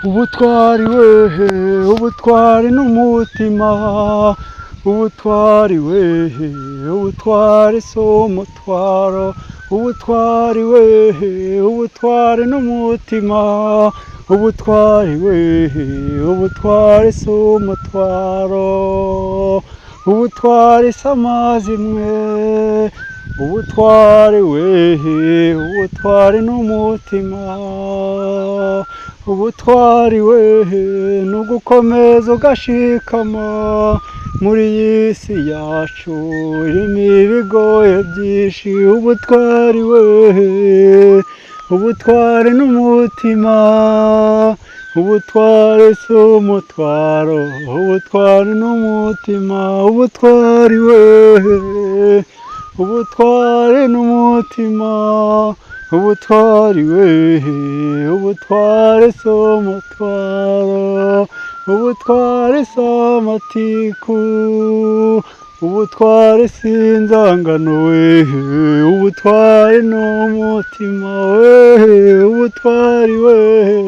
ubutwari wehe, ubutwari n'umutima, ubutwari wehe, ubutwari si umutwaro, ubutwari wehe, ubutwari n'umutima, ubutwari wehe, ubutwari si umutwaro, ubutwari si amazimwe, ubutwari wehe, ubutwari n'umutima, ubutwari wehe ni ugukomeza ugashikama muri iyi si yacu irimo ibigoye byinshi. Ubutwari wehe, ubutwari n'umutima, ubutwari si umutwaro, ubutwari n'umutima, ubutwari wehe, ubutwari n'umutima, ubutwari wehe, ubutwari si umutwaro, ubutwari si amatiku, ubutwari si inzangano wehe, ubutwari n'umutima wehe, ubutwari wehe,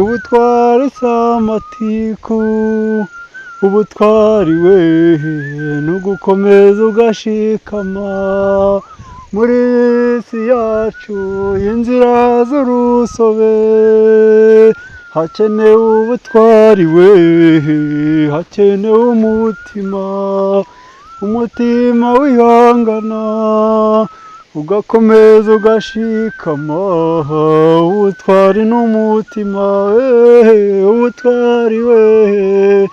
ubutwari si amatiku, ubutwari wehe ni ugukomeza ugashikama muri iyi si yacu y'inzira z'urusobe. Hakenewe ubutwari wehe, hakenewe umutima, umutima wihangana ugakomeza ugashikama, ubutwari n'umutima wehe, ubutwari wehe,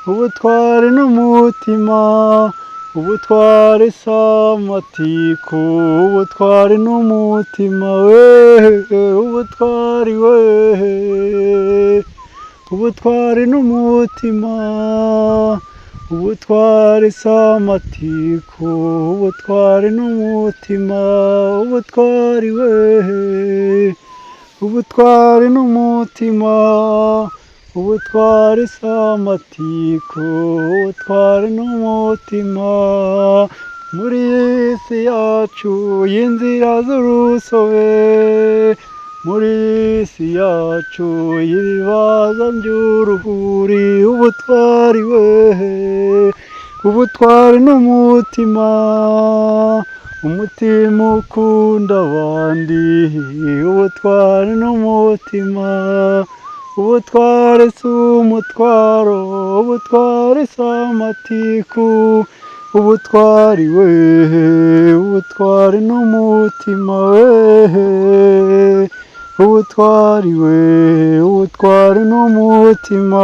ubutwari n'umutima, ubutwari si amatiku, ubutwari n'umutima wehe, ubutwari wehe, ubutwari n'umutima, ubutwari si amatiku, ubutwari n'umutima, ubutwari wehe, ubutwari n'umutima, ubutwari si amatiku, ubutwari n'umutima, muri iyi si yacu y'inzira z'urusobe, muri iyi si yacu y'ibibazo by'uruhuri. Ubutwari wehe, ubutwari n'umutima, umutima ukunda abandi, ubutwari n'umutima, ubutwari si umutwaro, ubutwari si amatiku, ubutwari wehe, ubutwari n'umutima wehe, ubutwari wehe, ubutwari n'umutima.